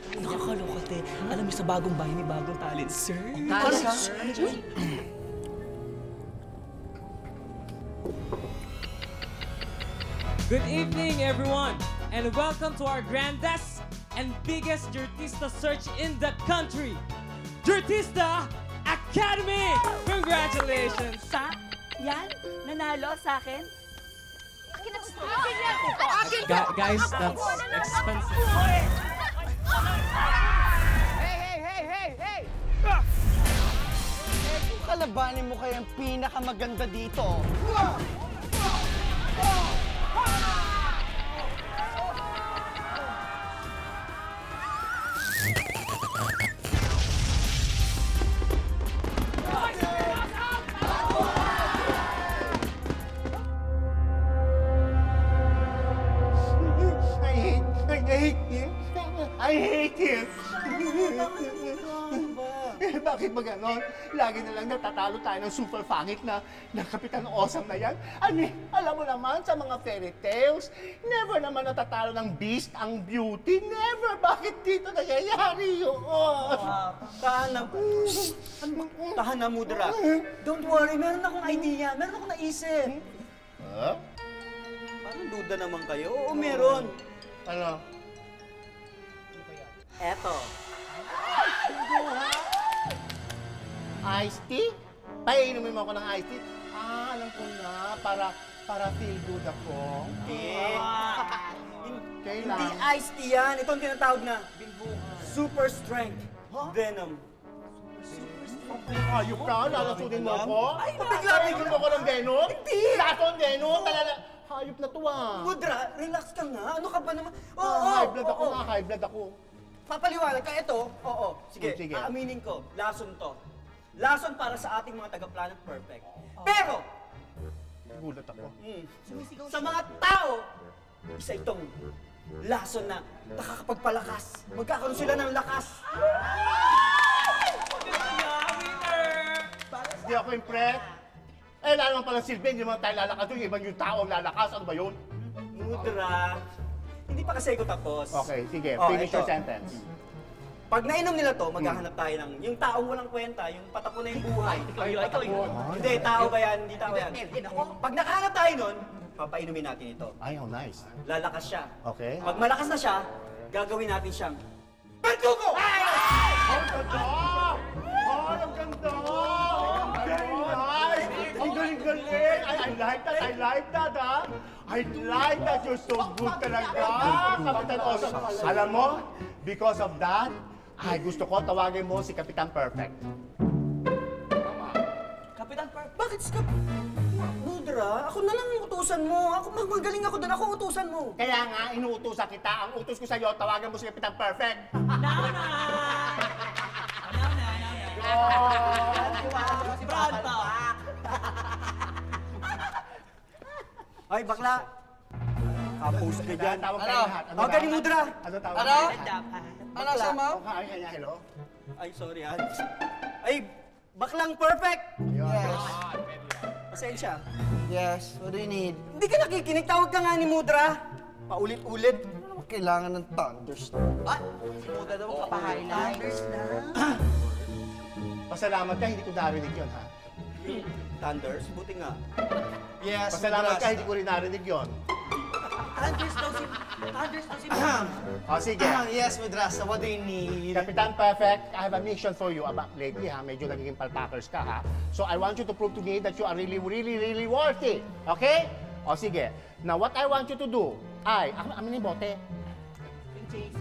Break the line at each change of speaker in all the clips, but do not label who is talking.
Nakakaloka, te. Alam mo sa bagong bahay ni bagong talent, sir.
Good evening, everyone, and welcome to our grandest and biggest Jurtista search in the country, Jurtista Academy! Congratulations!
Yan? Nanalo sa akin?
Guys, that's expensive.
Hey! Kung kalabanin mo kayang pinakamaganda dito.
I hate him! Bakit ba ganon? Lagi na lang natatalo tayo ng super pangit na Kapitan Awesome na yan. Alam mo naman sa mga fairy tales, never naman natatalo ng beast ang beauty. Never! Bakit dito nangyayari yun?
Tahan na, Mudra. Don't worry, meron akong idea. Meron akong naisip.
Huh?
Parang duda naman kayo. Oo, meron.
Ano?
Eto.
Iced tea? Painumin mo ako ng iced tea? Alam ko na. Para feel good ako.
Hindi.
Kailangan.
Hindi iced tea yan. Ito ang tinatawag na super strength venom.
Ayok ka? Lalasunin mo ako?
Ay,
Bigla-bigla mo ako ng venom?
Hindi.
Lason venom? Hayop na to
Mudra, relax ka nga. Ano ka ba naman?
High blood ako nga. High blood ako.
Papaliwanag ka. Ito, oo. Sige,
Sige.
aaminin ko. Lason to. Lason para sa ating mga taga-Planet Perfect. Pero,
Gulat ako.
sa mga tao, isa itong lason na nakakapagpalakas. Magkakaroon sila ng lakas.
Hindi ako impressed. Lalo naman pala silbi, hindi naman tayo lalakas doon. Ibang yung tao ang lalakas. Ano ba yun?
Mudra, hindi pa kasi ako tapos.
Okay, sige.
Oh,
Finish your
ito.
sentence.
Pag nainom nila to, maghahanap tayo ng yung taong walang kwenta, yung patapon na yung buhay.
Ikaw yun.
Hindi, tao ba yan? Hindi tao yan. Pag nakahanap tayo nun, papainumin natin ito.
Ay, how nice.
Lalakas siya.
Okay.
Pag malakas na siya, gagawin natin siyang Bertugo!
Ang ganda! Ay, ang ganda! Very nice! Ang galing-galing! I like that, ha? I like that. You're so good talaga, Kapitan Awesome. Alam mo, because of that, gusto ko tawagin mo si Kapitan Perfect.
Kapitan Perfect.
Bakit si Mudra, ako na lang ang utusan mo. Ako magaling ako doon. Ako utusan mo.
Kaya nga, inuutusan kita. Ang utos ko sa'yo, tawagan mo si Kapitan Perfect.
Si Pronto.
Ay, bakla. Kapos ka dyan.
Tawag kayo lahat.
Tawagan ni Mudra.
Ano tawag?
Ano sa mo?
Ay, kanya, hello?
Ay, sorry ah. Ay, baklang perfect.
Yes.
Pasensya.
Yes, what do you need?
Hindi ka nakikinig. Tawag ka nga ni Mudra. Paulit-ulit.
Ano naman kailangan ng thunderstorm?
Muda daw kapahighlights.
Pasalamat ka, hindi ko narinig yun, ha?
Thunders, buti nga.
Yes,
Pasalamat ka, hindi ko rin narinig yun.
Thunders daw si
O, sige.
Yes, Madrasa, what do you need?
Kapitan Perfect, I have a mission for you about lately, ha? Medyo nagiging palpakers ka, ha? So, I want you to prove to me that you are really worthy. Okay? O, sige. Now, what I want you to do ay, amin yung bote.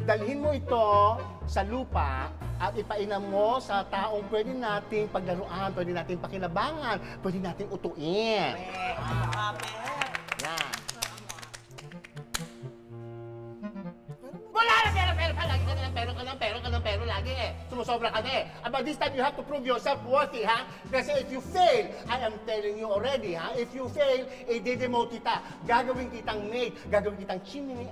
Dalhin mo ito sa lupa at ipainam mo sa taong pwede nating paglaruan, pwede nating pakinabangan, pwede nating utuin. Yan. Wala na pero lagi ka ng pero lagi eh. Sumusobra ka na eh. But this time you have to prove yourself worthy, ha? Kasi if you fail, I am telling you already, ha? If you fail, i-demote kita. Gagawin kitang maid, gagawin kitang chimney.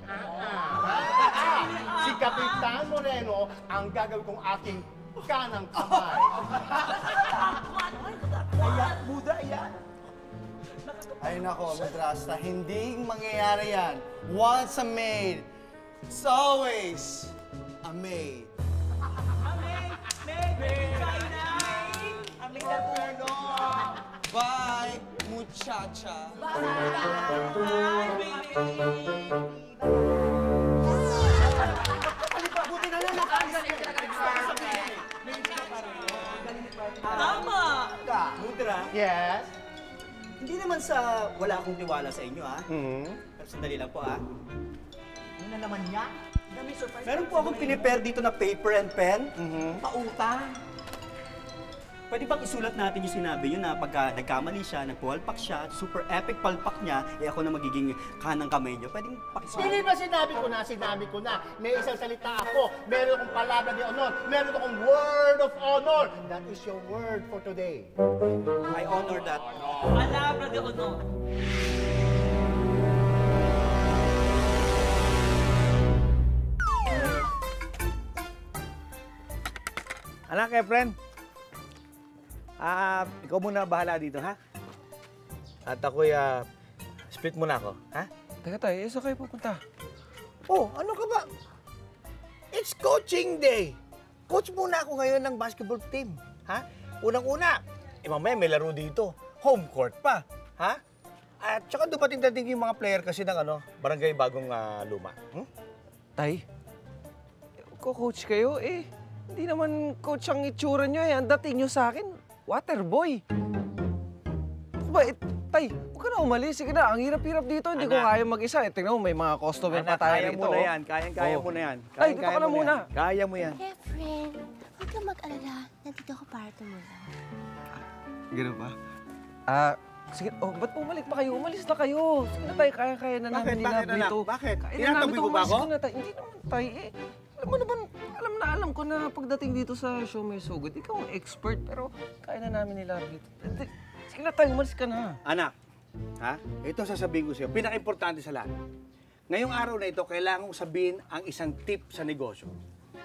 Si Kapitan Moreno ang gagawin kong aking kanang kamay.
Ay nako, Madrasa, hindi mangyayari yan. Once a maid, it's always Amay. Bye, muchacha.
Buti na lang nakaalis
Tama!
Mudra,
Yes?
hindi naman sa wala akong tiwala sa inyo, ha?
Mm-hmm.
Pero sandali lang po, ha?
Ano na naman yan? Dami surprise.
Meron po akong pinipare dito na paper and pen. Pautang. Pwede bang isulat natin yung sinabi yun na pagka nagkamali siya, nagpuwalpak siya, super epic palpak niya, eh ako na magiging kanang kamay niyo. Pwedeng pakisulat.
Hindi ba sinabi ko na, may isang salita ako, meron akong palabra de honor, meron akong word of honor. That is your word for today.
I honor that.
Palabra de honor.
Anak, friend. Ikaw muna bahala dito, ha? At ako'y, split muna ako, ha?
Teka tayo, saan kayo pupunta?
Oh, ano ka ba? It's coaching day. Coach muna ako ngayon ng basketball team, ha? Unang-una, mamaya may laro dito. Home court pa, ha? At saka dumating-dating yung mga player kasi ng barangay bagong luma.
Tay, coach kayo eh. Hindi naman coach ang itsura nyo eh. Ang dating nyo sa akin, water boy. Ako ba, tay, huwag ka na umalis. Sige na, ang hirap-hirap dito. Hindi ko kaya mag-isa. Eh, tingnan mo, may mga customer pa tayo
kaya
rito.
mo na yan. Kaya
Oh.
mo na yan.
Ay, dito ka na muna.
Kaya mo yan.
Hey, friend. Huwag kang mag-alala. Nandito ako para tumulong.
Ganun ba? Sige, ba't bumalik pa kayo? Umalis na kayo. Sige na tayo, kaya-kaya na namin nila
Bakit, anak?
dito.
Bakit?
Kaya na
Tinataboy
namin
mo
to,
ba
umalis
ako?
ka na tayo. Hindi naman tayo eh. Alam mo naman, alam ko na pagdating dito sa Show Me So Good, ikaw ang expert, pero kaya na namin nila dito. Sige na tayo, umalis ka na.
Anak, ha? Ito sasabihin ko sa'yo, pinaka-importante sa lahat. Ngayong araw na ito, kailangan kong sabihin ang isang tip sa negosyo.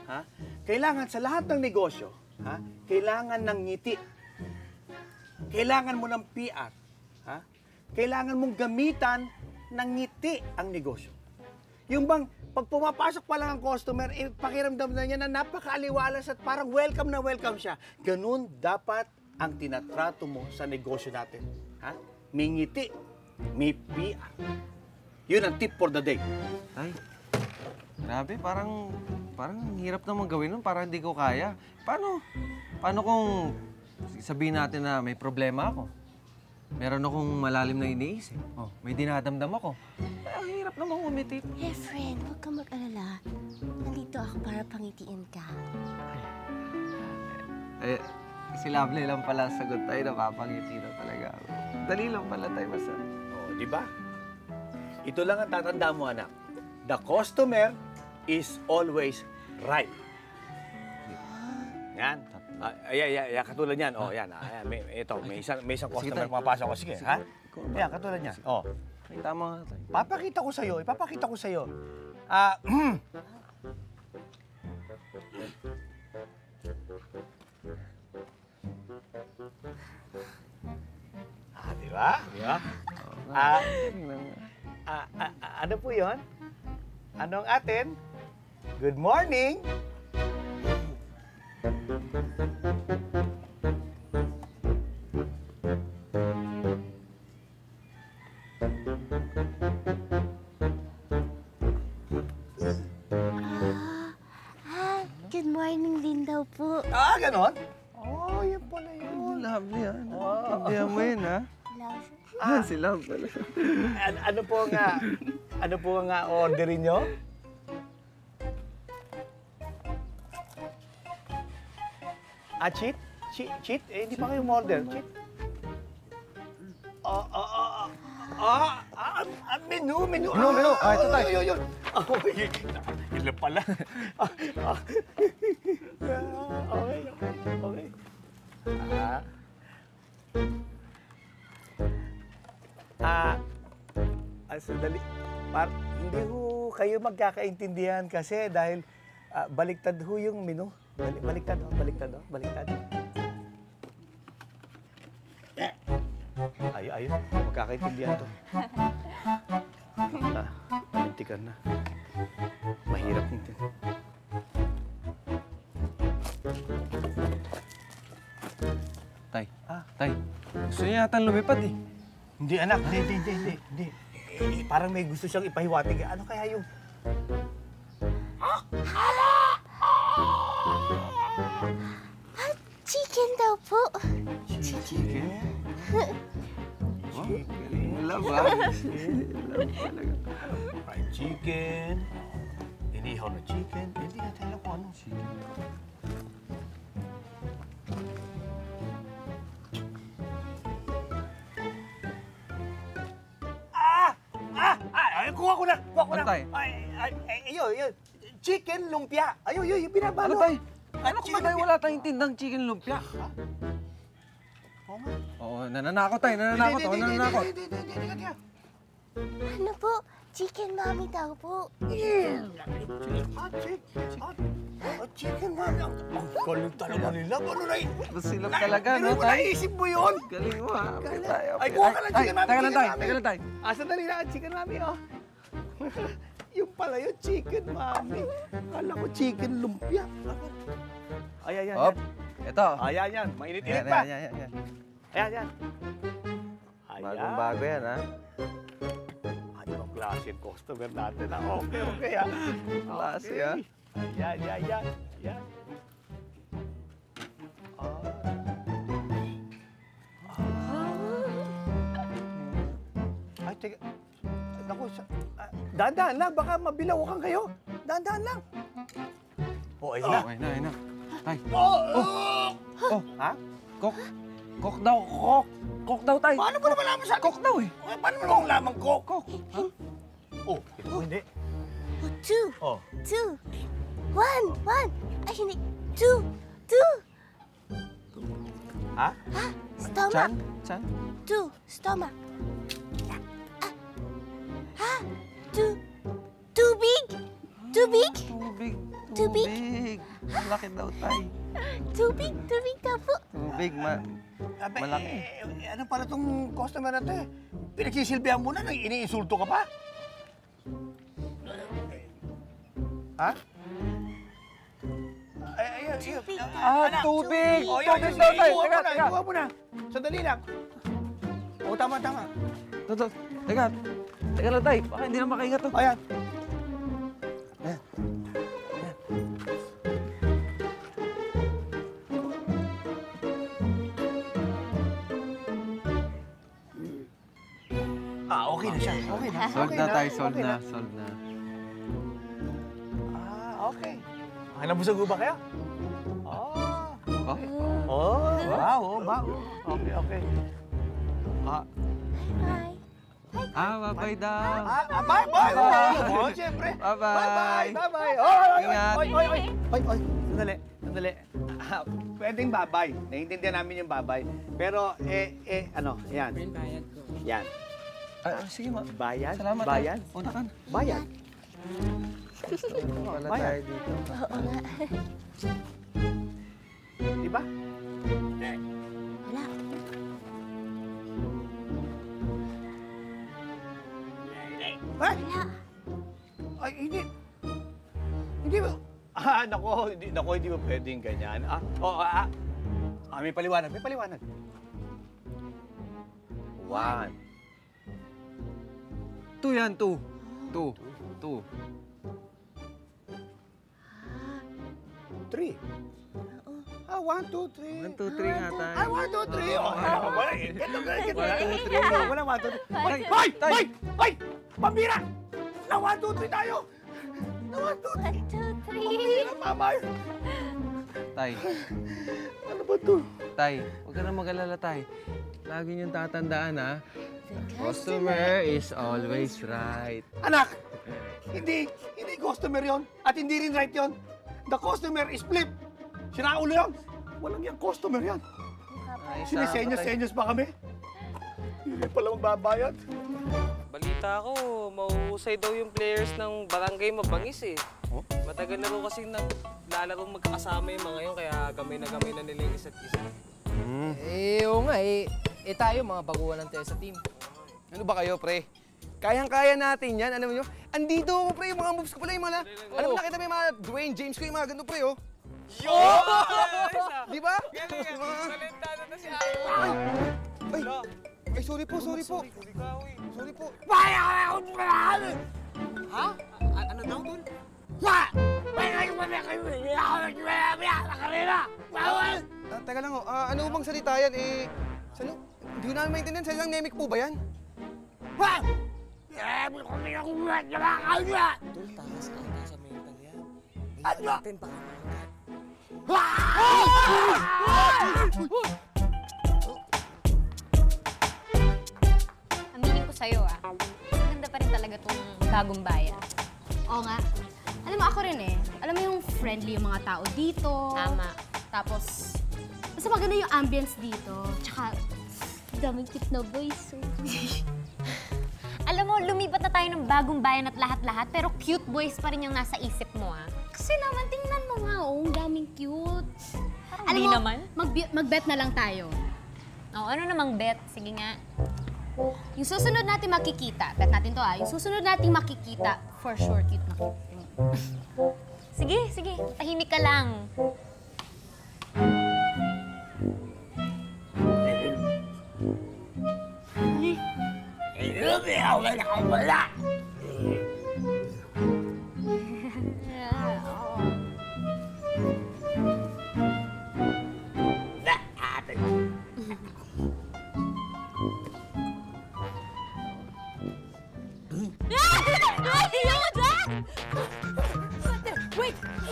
Ha? Kailangan sa lahat ng negosyo, ha? Kailangan ng ngiti. Kailangan mo ng PR. Ha? Kailangan mong gamitan ng ngiti ang negosyo. Yung bang, pag pumapasok pa lang ang customer, pakiramdam na niya na napakaaliwalas at parang welcome na welcome siya. Ganun dapat ang tinatrato mo sa negosyo natin. Ha? May ngiti, may PR. Yun ang tip for the day.
Ay, grabe, parang ang hirap naman gawin nun, parang hindi ko kaya. Paano kung sabihin natin na may problema ako? Meron akong malalim na iniisip. May dinadamdam ako. Ay, ang hirap naman umiti.
Hey, friend. Huwag kang mag-alala. Nandito ako para pangitiin ka.
Eh, si Lovely lang pala sagot tayo, napapangiti na talaga ako. Dali lang pala tayo basta.
Oh, di ba? Ito lang ang tatandaan mo, anak. The customer is always right. Yan. Katulad yan. Oh, yan. May isang customer pumapasok ko. Sige, ha? Yan, katulad yan. Oh.
Ay, tama nga tayo.
Ipapakita ko sa'yo. Di ba? Di ba? Ano po yun? Anong atin? Good morning!
Good morning din daw po.
Ganon? Oh, yan pala yun.
Lovely, ha? Tindihan mo yun, ha?
Love.
Si Love pala.
Ano po ang orderin nyo? Cheat? Cheat? Eh, hindi pa kayo order. Cheat? Menu.
Menu. Ito tayo.
Yun. Ilan pala. Okay. Sandali. Hindi ho kayo magkakaintindihan kasi dahil baliktad ho yung menu. Baliktad. Ayun. Magkakaintindihan to. Lintikan na. Mahirap nito.
Tay, Tay, gusto niya yata lumipad eh.
Hindi anak, hindi. Parang may gusto siyang ipahiwatig. Ano kaya yung...
Chicken daw po.
Chicken?
Love, ah.
Fried chicken. Inihaw na chicken. Hindi natin alam kung anong chicken. Kuha ko na!
Ano, Tay?
Ayun. Chicken lumpia. Ayun, yung binabalo.
Ano, Tay? Ano
Chicken
kung tayo
lumpia.
wala tayong tindang chicken lumpia?
Oo nga.
Oo, nananakot tayo, nananakot. Nananakot.
Hindi.
Ano po? Chicken mommy daw po.
Chicken man. Ang galing talaga nila. Ano na
Silap talaga, no,
Tay?
Tay?
Naisip mo yun?
Galing mo, ha? Tayo.
Ay, kuha ka ng chicken mami.
Teka lang, Tay. Teka lang, Tay.
Sandali lang, chicken mami, oh. Yung pala yung chicken mami. Kala ko chicken lumpia. Ayan.
Hop. Ito.
Ayan. Mainit-init pa.
Ayan.
Ayan.
Bagong-bago yan, ha?
Ano ang klase yung customer natin, ha? Okay, ha?
Klase, ha?
Ayan. Ay, teka. Naku, dahan-dahan lang. Baka mabilawakan kayo. Dahan-dahan lang. Ayun na.
Ayun na. Tay.
Ha?
Kok daw, kok. Kok daw, Tay.
Paano mo naman naman sa akin?
Kok daw, eh.
Paano mo naman lamang ko?
Kok.
Ito mo hindi.
Two.
Oh.
Two. One. Ay, hindi. Two.
Ha?
Stomach.
Chan?
Two. Stomach. Too big?
Tubig.
Tubig?
Malaki daw, Tay.
Too big daw po.
Tubig, malaki.
Ano pala itong customer na ito eh? Pinagsisilbihan mo na, iniinsulto ka pa? Ha? Ayun.
Tubig.
Tubig!
Oh, yun,
Tubig daw, Tay. Teka.
Ikuha mo na. Sandali lang. Oo, tama.
Teka lang, Tay. Baka hindi na makaingat to.
Ayan. Okay na siya. Okay na.
Solve na, Tay. Solve na.
Okay. Nabusog ba kayo? Wow. Okay.
Bye.
Bye-bye daw.
Bye! Oo, siyempre.
Bye-bye.
Bye-bye.
Ingat.
Oy. Sandali. Pwedeng babay. Naiintindihan namin yung babay. Pero, ano, yan.
Bayad ko.
Yan.
Sige, ma.
Bayan?
Salamat,
Bayan?
Tay. Una ka na.
Bayan.
Wala
Bayan.
tayo dito.
Oo nga.
Di ba?
Wala.
Ay!
Wala.
Ay, hindi. Hindi ba? Nako, hindi ba pwedeng ganyan? May paliwanag. One.
Two yan, two.
Three. 1, 2, 3.
1, 2, 3 nga tayo.
1, 2, 3. Ito.
1, 2, 3.
Wala 1, 2, 3. Hoy! Pambira! Na 1, 2, 3 tayo! Na 1, 2, 3.
1, 2, 3.
Pambira, mama!
Tay,
Ano ba ito?
Tay, huwag ka na mag-alala, Tay. Lagi niyong tatandaan, ha? Customer is always right.
Anak! Hindi customer yon at hindi rin right yon. The customer is flip. Sinaulo yon. Walang yung customer yan.
Ay,
Sinisenyos pa kami. Hindi pala magbabayad.
Balita ko, mauusay daw yung players ng Barangay Mabangis eh.
Oh?
Matagal na rin kasi naglalaro magkakasama yung mga yun, kaya gamay na nila yung isa't isa.
Oo nga eh. Tayo, mga baguhan lang tayo sa team. Ano ba kayo, pre? Kayang-kaya natin yan. Alam mo, andito ako, pre, yung mga moves ko pala, yung mga... Alam mo, nakita mo yung mga Dwayne James ko, yung mga ganito, pre, oh. Di ba?
Talentado na si Ate.
Ay, sorry po. Sorry po.
Ha? Ano daw, Tol?
Teka lang, ano bang salita yan? Saan? Hindi ko namin maintindihan. Salitang Nemic po ba yan?
Tol, takas ata sa mental yan. Hayaan natin baka makagat.
Aminin ko sa'yo, maganda pa rin talaga tong bagong bayan.
Oo nga. Alam mo, ako rin eh. Alam mo yung friendly yung mga tao dito.
Tama.
Tapos, basta maganda yung ambience dito. Tsaka, daming cute na boys.
Alam mo, lumipat na tayo ng bagong bayan at lahat-lahat, pero cute boys pa rin yung nasa isip mo,
Kasi naman, tingnan mo nga, ang daming cute. Alam
Hindi
mo,
naman.
mag-bet na lang tayo.
Oh, ano namang bet? Sige nga.
Yung susunod natin makikita, bet natin to yung susunod natin makikita, for sure cute na cute.
Sige. Tahimik ka lang.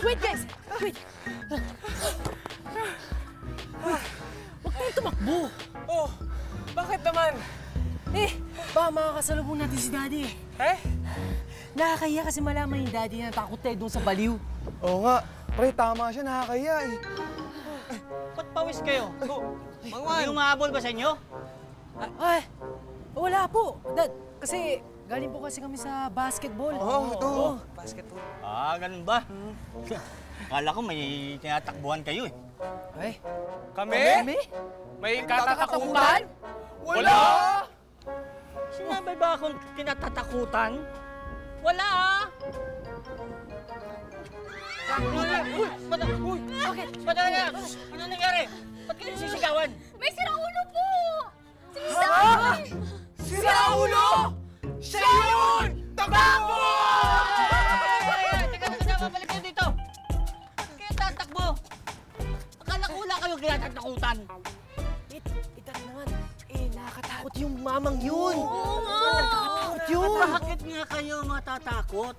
Wait guys! Wait! Huwag kayong tumakbo!
Oh, bakit naman?
Baka makakasalubong natin si Daddy. Nakakahiya kasi malaman yung Daddy na takot tayo doon sa baliw.
Oo nga. Pre, tama siya. Nakakaya
Ba't pawis kayo? Yung mahabol ba sa inyo?
Ay! Wala po, Dad. Kasi galing po kasi kami sa basketball.
Oo.
Basketball.
Ganun ba? Akala ko may tinatakbuhan kayo eh.
Ay,
Kami? May katatakutan? Wala!
Sinabi ba akong kinatatakutan? Wala Bakit? Ba't ano nangyari? Ba't kayo sisigawan?
May siraulo po!
Siraulo! Siya yun! Takbo!
Teka, babalik kayo dito. Ba't kayo tatakbo? Akala ko wala kayo kinatatakutan.
ita naman. Nakakatakot yung mamang yun.
Oo nga!
Nakakatakot yun.
Bakit nga kayo matatakot?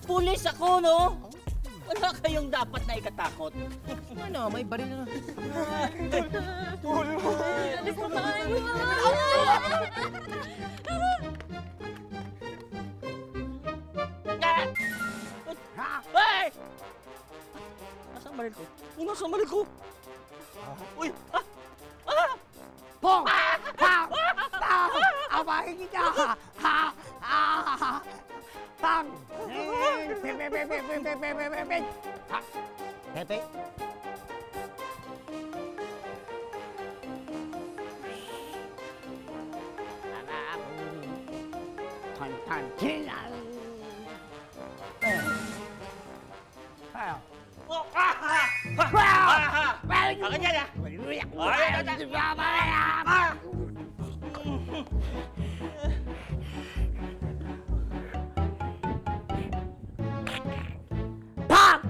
Pulis ako, no? Wala kayong dapat na ikatakot.
Ano, may baril na.
Alis na tayo!
Hey! Nasaan baril ko? Nasaan baril ko? Uy!
Pong! Abahin kita! Tang! Pepe? Tan-tan! Kilang!
Akin yan,
Pop!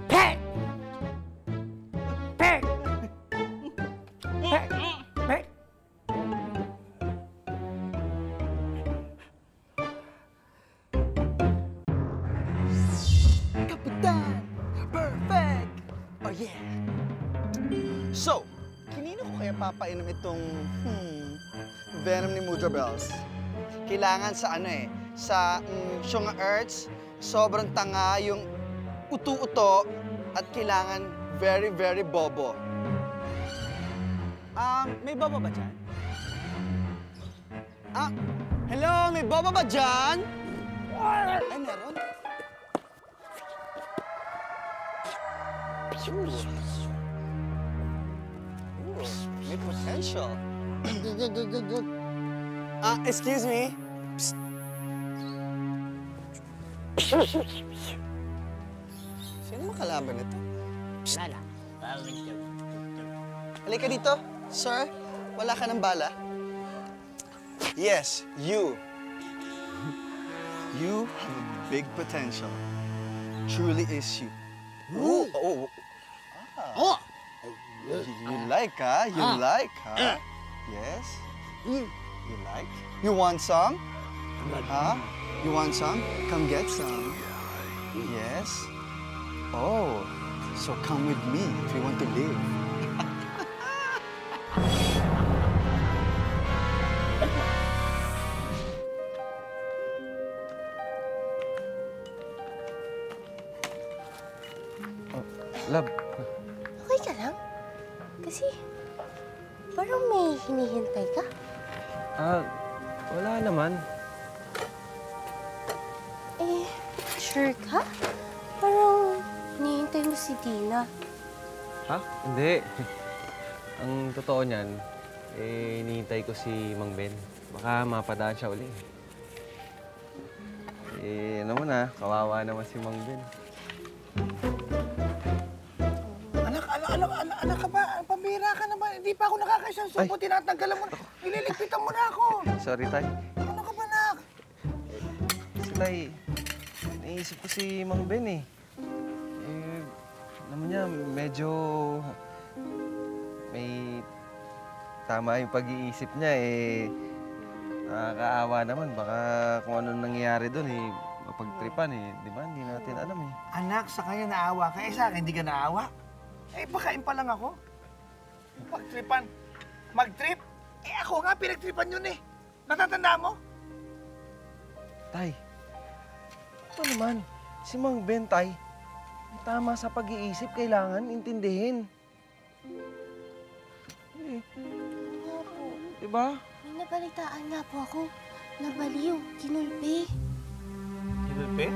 Peg! Peg! Peg! Peg!
Kapitan! Perfect! Oh yeah! So, kinino ko kaya papainom itong venom ni Mudra Bells? Kailangan sa sa Shunga Earths, sobrang tanga yung uto-uto at kailangan very, very bobo. May bobo ba dyan? Hello, may bobo ba dyan? Ay, meron? May potential. Excuse me. Sino makalaban nito?
Lala.
Halika dito. Sir, wala ka ng bala? Yes, you. You have a big potential. Truly is you. Ooh. Oh.
Oh!
You like, huh? You like, huh? Yes? You like? You want some? Huh? You want some? Come get some. Yes? Oh, so come with me if you want to live.
Love,
Okay ka lang? Kasi parang may hinihintay ka.
wala naman.
Eh, sure ka? Parang hinihintay mo si Dina.
Ha? Hindi. Ang totoo niyan, hinihintay ko si Mang Ben. Baka mapadaan siya uli. Naman kawawa naman si Mang Ben.
Anak ka ba? Pambira ka naman. Hindi pa ako nakakaisang suko. Tinatanggalan mo. Ililigpitan mo na ako.
Sorry, Tay.
Ano ka ba, Nak?
Kasi, Tay, naisip ko si Mang Ben alam niya, medyo may tama yung pag-iisip niya nakakaawa naman. Baka kung ano nangyayari doon mapagtripan Di ba? Hindi natin alam
Anak, sa kanya naawa ka. Sa akin, hindi ka naawa. Pakain pa lang ako. Pagtripan. Mag-trip? Ako nga, pinagtripan yun Natatanda mo?
Tay, ito naman, si Mang Ben, Tay, may tama sa pag-iisip, kailangan intindihin. Diba?
May nabalitaan nga po ako. Nabaliw, kinulpi.
Kinulpi?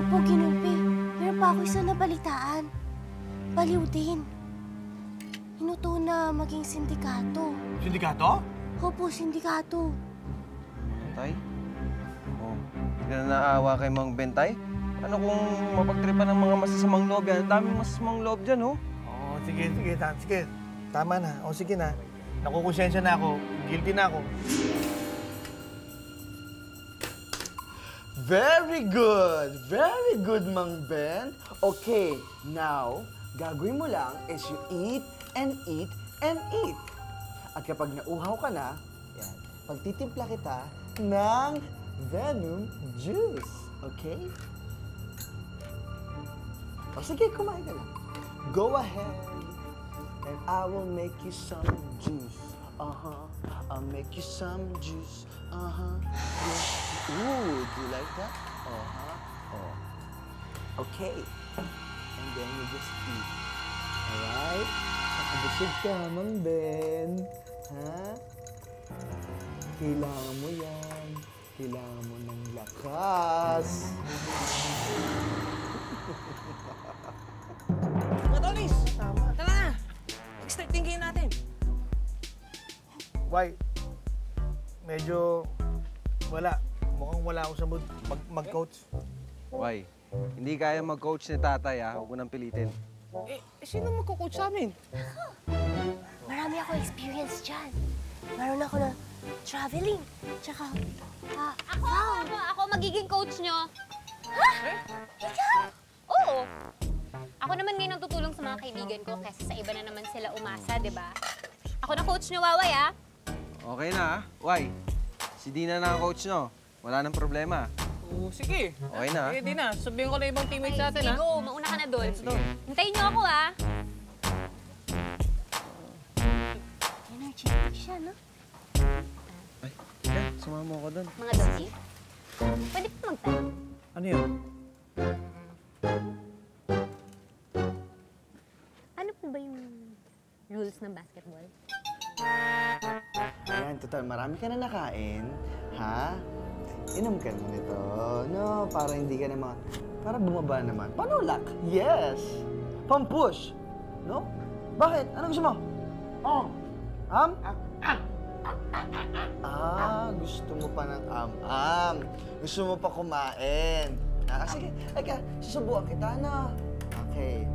Opo, kinulpi. Meron pa ako isang nabalitaan. Baliw din. Inuto na maging sindikato.
Sindikato?
Opo, sindikato.
Tay? Hindi ka na naawa kay Mang Ben, Tay? Ano kung mapagtripan ng mga masasamang loob yan? Ang daming masasamang loob dyan,
Sige. Tama na. Sige na. Nakukonsensya na ako. Guilty na ako.
Very good, Mang Ben. Okay, now, gagawin mo lang is you eat and eat and eat. At kapag nauhaw ka na, yan, pagtitimpla kita ng venom juice. Okay? O sige, kumain ka lang. Go ahead and I will make you some juice. I'll make you some juice. Yeah. Ooh, do you like that? Okay. And then you just eat. Alright? Nakabusog ka, Mang Ben. Ha? Kailangan mo yan. Kailangan mo ng lakas.
Mga Tonis! Tara na! Mag-start yung game natin.
Why? Medyo wala. Mukhang wala ako sa mood mag-coach.
Why? Hindi kaya mag-coach ni tatay, Huwag mo nang pilitin.
Sino magko-coach sa amin?
Marami ako experience dyan. Meron ako na traveling. Tsaka,
Ako magiging coach nyo.
Ha? Ikaw?
Oo. Ako naman ngayon ang tutulong sa mga kaibigan ko kasi sa iba na naman sila umasa, di ba? Ako na coach nyo, Waway,
Okay na, Why? Si Dina na ang coach nyo. Wala nang problema.
Sige.
Okay na.
Sige, Dina. Sabihin ko na ibang teammates natin,
Sige, go. Mauna ka na doon. Hintayin nyo ako,
Energetic siya, no?
Teka, sumama ko doon.
Mga doggy. Pwede pa magtanong.
Ano yun?
Ano po ba yung rules ng basketball?
Ayan, total, marami ka na nakain. Ha? Inom ka na nito. No, para hindi ka naman... Para bumaba naman. Panulak. Yes. Pampush. No? Bakit? Ano gusto mo? Gusto mo pa ng am-am. Gusto mo pa kumain. Sige, susubukan kita, no? Okay.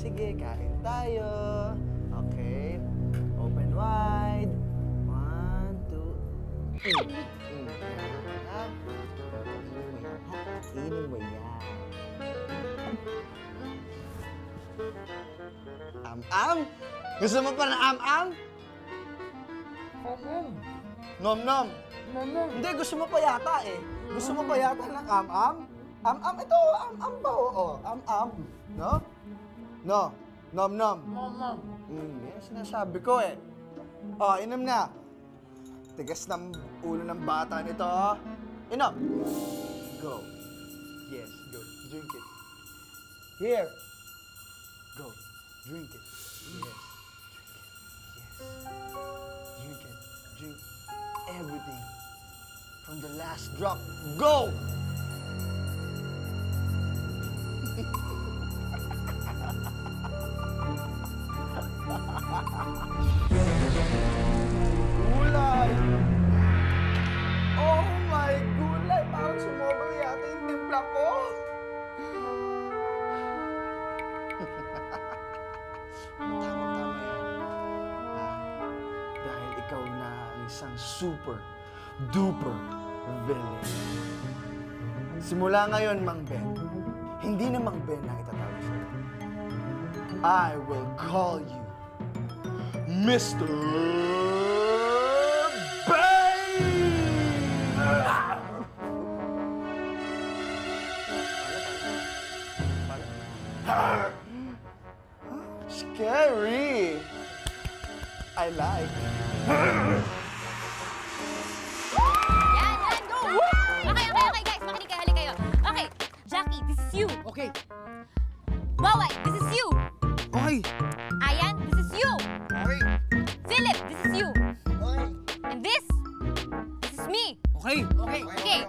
sige, kain tayo. Okay. Open wide. 1, 2. Kainin mo yan. Am-am? Gusto mo pa ng am-am? Nom-nom. Hindi, gusto mo pa yata eh. Gusto mo pa yata ng am-am? Am-am, ito, am-am ba? Oo, am-am. No? No. Nom-nom. Nom-nom. Yan sinasabi ko eh. Oh, inom na. Tigas ng ulo ng bata nito. Inom. Go. Yes, go. Drink it. Here. Go. Drink it. Yes. Drink it. Drink everything. From the last drop. Go! Gulay! Oh my gulay! Parang sumobra yata yung timpla ko. Tama-tama yan. Dahil ikaw na ang isang super duper villain. Simula ngayon, Mang Ben, hindi na Mang Ben ang itatawag sa'yo. I will call you Mr. Scary. I like.
Yan, go! Okay, guys. Makinig kayo, halik kayo. Okay, Jackie, this is you.
Okay.
Waway, this is you.
Okay.
Ayan, this is you.
Okay.
Philip, this is you.
Okay.
And this is me.
Okay. Okay.
Okay.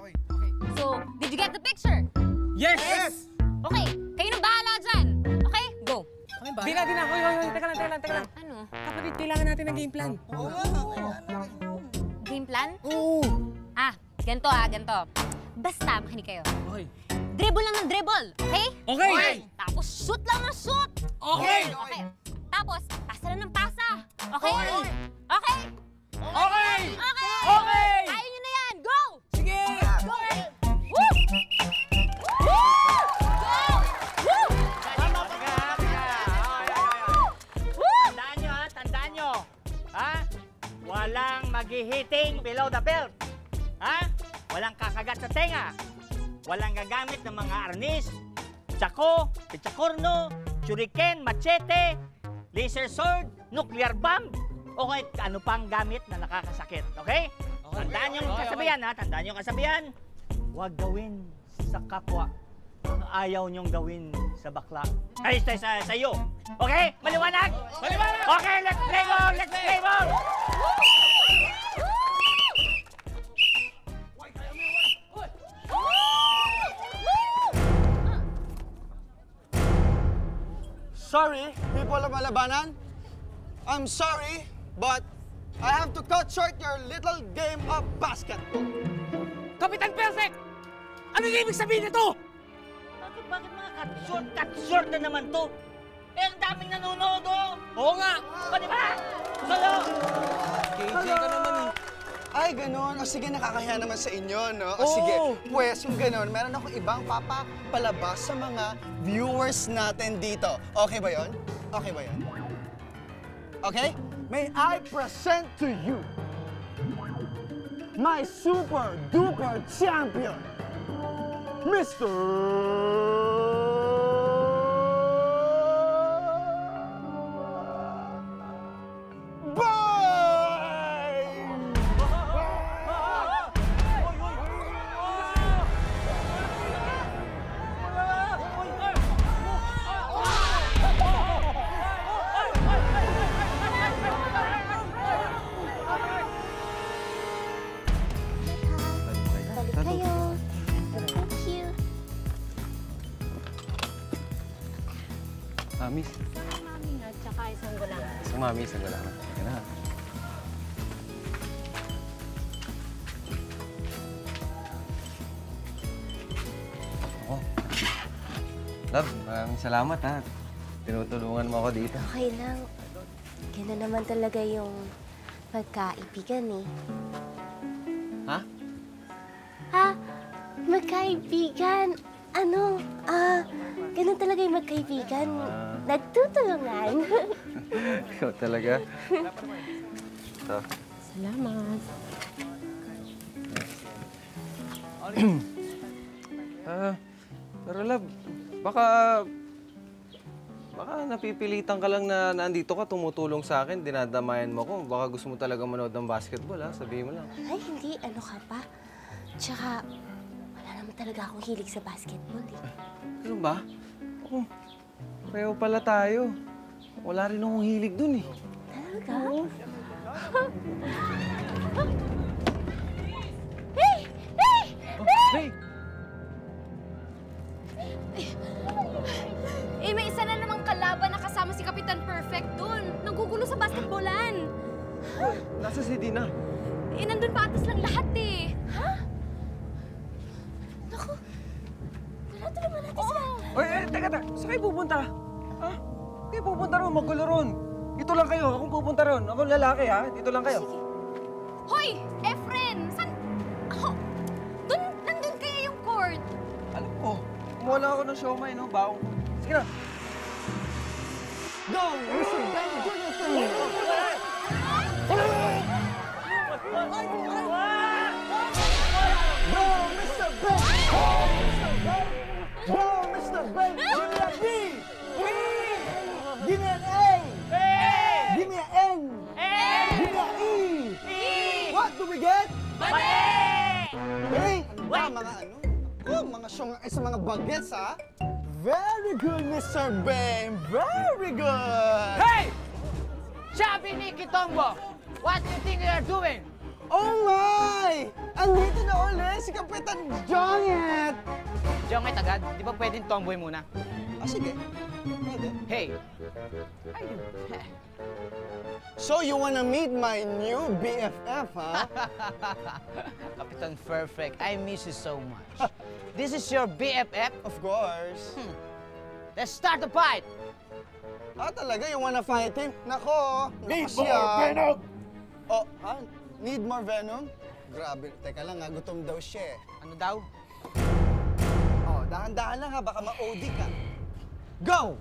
So, did you get the picture?
Yes! Yes!
Okay, kayo nang bahala dyan. Okay, go.
Di na. Hoy. Teka lang.
Ano?
Kapatid, kailangan natin ng game plan.
Game plan?
Oo.
Ganito. Basta, makinig kayo.
Okay.
Dribble lang ng dribble, okay?
Okay!
Tapos shoot lang ng shoot.
Okay!
Tapos, pasa lang ng pasa. Okay? Okay?
Okay!
Okay! Kaya nyo na yan! Go!
Sige!
Go! Woo! Woo! Go! Woo!
Tandaan nyo. Walang maghihiting below the belt. Walang kakagat sa tenga. Walang gagamit ng mga arnis, tsako, pitsakorno, shuriken, machete, laser sword, nuclear bomb, o kahit ano pang gamit na nakakasakit. Okay? Tandaan nyo yung kasabihan, Tandaan nyo yung kasabihan. Huwag gawin sa kapwa ang ayaw nyong gawin sa bakla. Ay, sa iyo. Okay? Maliwanag? Maliwanag! Okay, let's play ball! Let's play ball!
Sorry, people of Malabanan. I'm sorry, but I have to cut short your little game of basketball.
Kapitan Perfect! Ano yung ibig sabihin nito?
Bakit mga cut short na naman to? Ang daming nanonood,
Oo nga!
O, di ba? Solo!
KJ ka naman eh.
Ay, ganun. O sige, nakakahiya naman sa inyo, no? O sige, pues kung ganun, meron akong ibang papapalabas sa mga viewers natin dito. Okay ba yon? Okay ba yon? Okay? May I present to you my super duper champion, Mr.
Miss.
Mami at saka isang gulang.
Isang mami, isang gulang. Yan na. Love, maraming salamat ha.
tinutulungan mo ako dito.
Okay lang. Ganun naman talaga yung magkaibigan eh.
Ha?
Ha? Magkaibigan? Ano? Ganun talaga yung magkaibigan. Nagtutulungan.
Ikaw talaga. Ito.
Salamat.
Pero love, baka napipilitan ka lang na nandito ka, tumutulong sa akin, dinadamayan mo ko. Baka gusto mo talaga manood ng basketball, ha? Sabihin mo lang.
Ay, hindi. Ano ka pa? Tsaka, wala naman talaga akong hilig sa basketball eh.
Ano ba? Oh, pareho pala tayo. Wala rin akong hilig dun eh.
Talaga? Hey! Hey!
Hey!
Eh, may isa na namang kalaban na kasama si Kapitan Perfect dun. Nanggugulo sa basketballan.
Nasa si Dina?
Eh, nandun pa atas lang lahat eh.
Ha? Naku! Tulungan natin sila.
Oy, teka. Saan kayo pupunta? Ha? Kayo pupunta ron, magulo ron. Dito lang kayo, akong pupunta ron. Ako lalaki, ha? Dito lang kayo.
Sige.
Hoy! Efren! San? Ako! Nandun kaya yung court.
Alam ko, kumuha lang ako ng siomay, no? Baong. Sige na.
Go! Mr. Ben Jonathan! Go, Mr. Ben! Go, Mr. Ben! Give me a B! Give me an A! Give me an N! Give me an E! What do we get? Hey! Mga ano? Oh, mga sa mga bagets, ha? Very good, Mr. Ben! Very good!
Hey! Sabi ni Kitombo, what do you think you're doing?
Oh my! Andito na ulit si Kapitan Jongit!
Jongit agad, di ba pwedeng tomboy muna?
Ah, sige. Pwede.
Hey!
So you wanna meet my new BFF, ha?
Kapitan Perfect, I miss you so much. This is your BFF?
Of course.
Let's start the fight!
Ah, talaga? You wanna fight him? Nako!
Need more venom!
Oh, ha? Need more venom? Grabe. Teka lang ha, gutom daw siya eh.
Ano daw?
Oh, dahan-dahan lang ha, baka ma-OD ka. Go!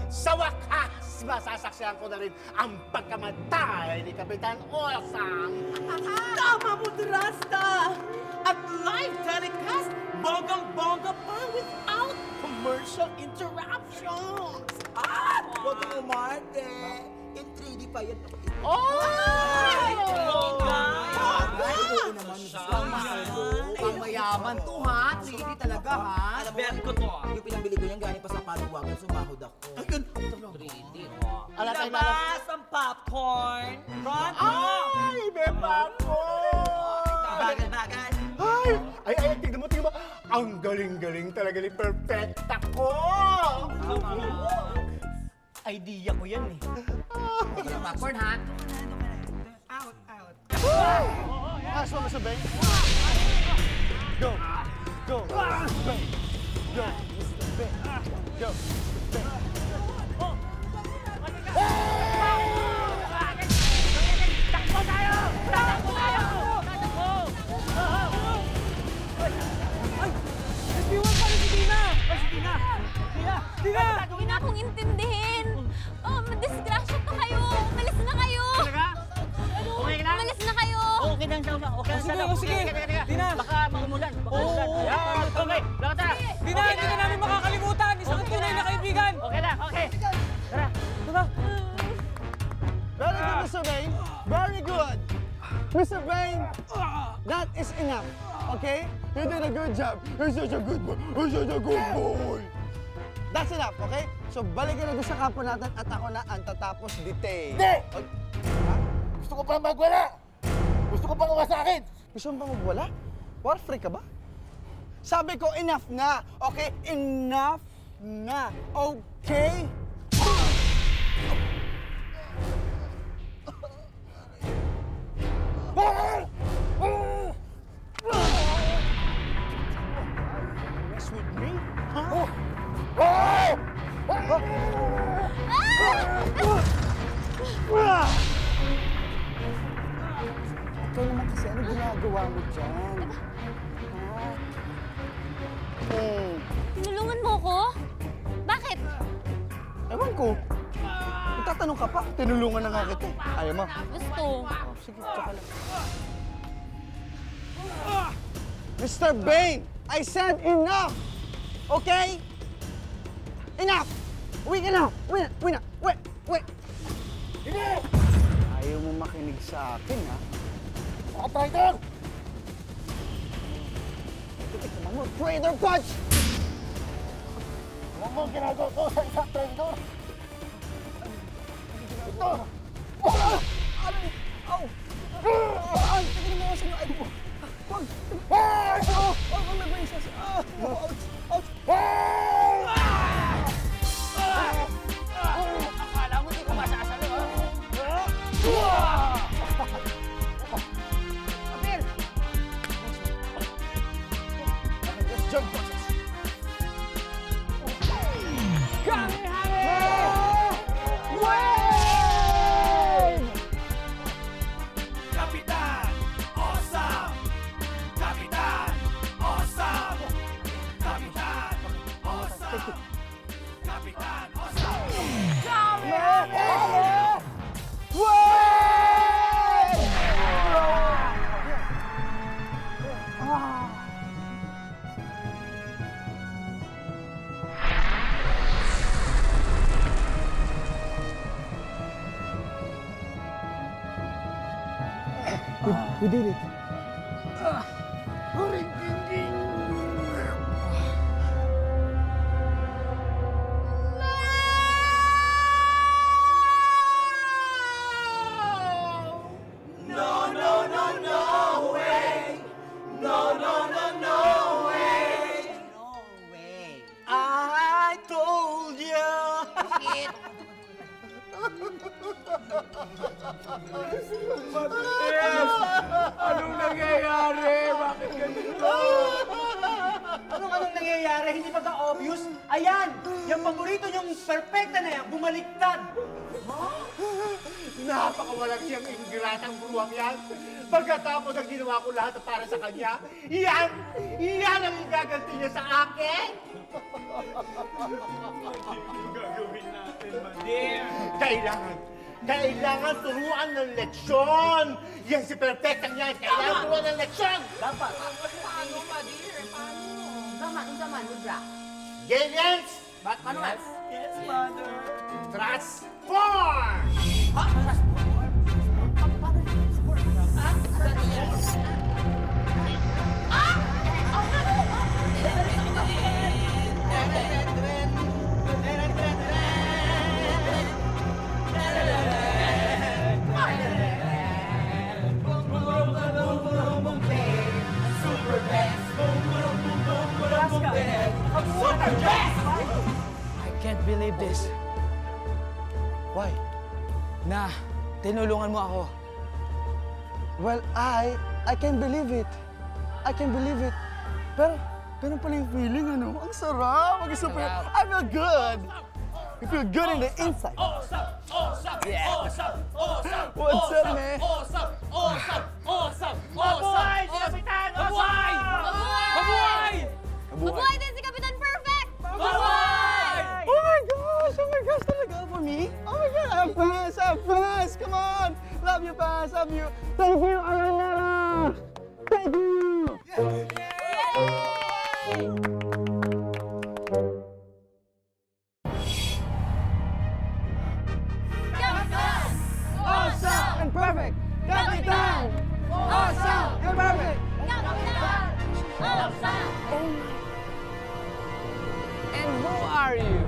Sa wakas, masasaksihan ko na rin ang pagkamatay ni Kapitan Osang.
Tama mo, Drasta! At live telecast, bonggang-bongga pa without commercial interruptions! At huwag kang umarte! In 3D pa yan. Oh!
Ang mayaman to ha, 3D talaga ha. Alam ko to. Yung pinabili ko yan galing pa sa paluwagan, sumahod ako. Ayun, 3D ha.
Labas ang popcorn! Pronto!
Ay, may popcorn!
Bagal-bagal!
Ay, tignan mo. Ang galing-galing talaga ni Perfecta ko!
Idea ko yan eh. Popcorn ha.
Out!
Aso mo sa Ben? Go! Go! Ben! Go! Mr. Ben! Go! Mr. Ben!
Takbo tayo! Takbo tayo! Takbo!
Ay! Nagbiwan pa rin si Dina!
Ay, si Dina!
Dina!
Huwag na akong intindihin. Oh, madisgrasya pa kayo. Umalis na kayo.
Talaga? Okay lang?
Umalis na kayo.
Okay lang daw. Okay lang daw.
Sige.
Dina! Baka maumulan. Yan! Okay! Lakad na!
Dina, hindi ka namin makakalimutan! Isang tunay na kaibigan!
Okay na, okay! Tara!
Very good, Mr. Bane. Very good. Mr. Bane, that is enough. Okay? You did a good job. You're such a good boy. You're such a good boy. That's enough, okay? So balikan na doon sa kampo natin at ako na ang tatapos detain.
Hindi! Gusto ko pa magwala! Gusto ko pa gawa sa akin!
Gusto mo ba magwala? War freak ka ba? Sabi ko, enough na. Okay? Enough na. Okay? Mess with me? Huh? Ikaw naman kasi, ano ginagawa mo dyan?
Tinulungan mo ko? Bakit?
Ewan ko. Magtatanong ka pa, tinulungan na nga kita. Ayaw mo?
Gusto.
Sige, tsaka lang. Mr. Bane, I said enough! Okay? Enough! Uwi ka na! Uwi na! Wait! Ayaw mo makinig sa akin, ha?
Mga traitor!
Titik naman mo, traitor punch!
Alam mo ang ginagawa ko sa isang traitor? Ito!
Ay! Tignan mo ako sa inyo! Ay! Wag! Wag na ba yung sas? Ouch! Ouch!
Akala mo di ko masasalo, ha?
Apir! Just jump process.
Kapitan! Awesome! Kapitan! Awesome! Kapitan! Awesome! Kapitan! Awesome!
We did it.
No way! No way!
I told you!
Anong nangyayari? Bakit ganito?
Anong nangyayari? Hindi ba ka-obvious? Ayan! Yung paborito niyong perfecta na yan, bumaliktad!
Napakawalang siyang ingratang buruang yan. Pagkatapos ang ginawa ko lahat para sa kanya, yan ang igaganti niya sa akin.
Gagawin natin, Mandir!
Kailangan turuan ng leksyon. Yan si perfectang yan. Kailangan turuan ng leksyon.
Dapat. Paano, Mandir? Paano? Sama, Mudra.
Aliens,
Manuel.
Yes, Mother!
transform!
I can't believe this. Why? Na, tinulungan mo ako. Well, I can't believe it. I can't believe it. Pero, ganun pala yung feeling, ano? Ang sarap! Mag-super. I feel good! You feel good in the inside.
Awesome! Awesome!
Yeah.
Awesome! Awesome!
What's up, man?
Awesome! Awesome! Awesome!
Mabuhay si Kapitan!
Mabuhay!
Mabuhay!
Mabuhay din si Kapitan Perfect!
Mabuhay!
Oh my gosh, talaga for me? Oh my God, have fans, come on! Love you, fans, love you. Thank you, Aranara! Thank you!
Awesome!
And perfect! Kapitan!
Awesome!
And perfect!
are you?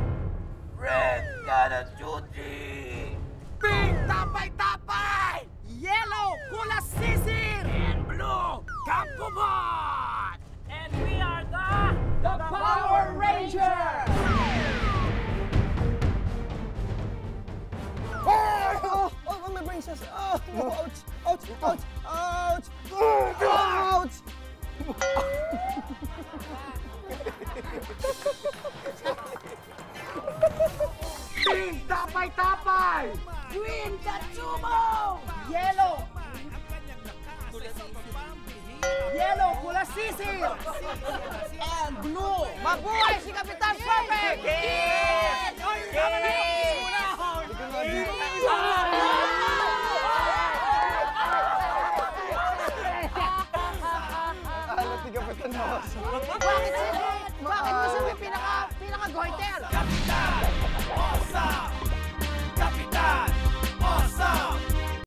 Red Ganachuchi! Pink Tapay-Tapay! Yellow Kulasisir! And blue Kampubot! And we are the Power Rangers!
Oh, my brain says, oh, ouch, ouch, ouch, ouch, ouch.
Pink Tapay-Tapay! Green Katsumo! Yellow! Yellow Kulasisir! And blue!
Mabuhay si Kapitan Perfect!
Yeah!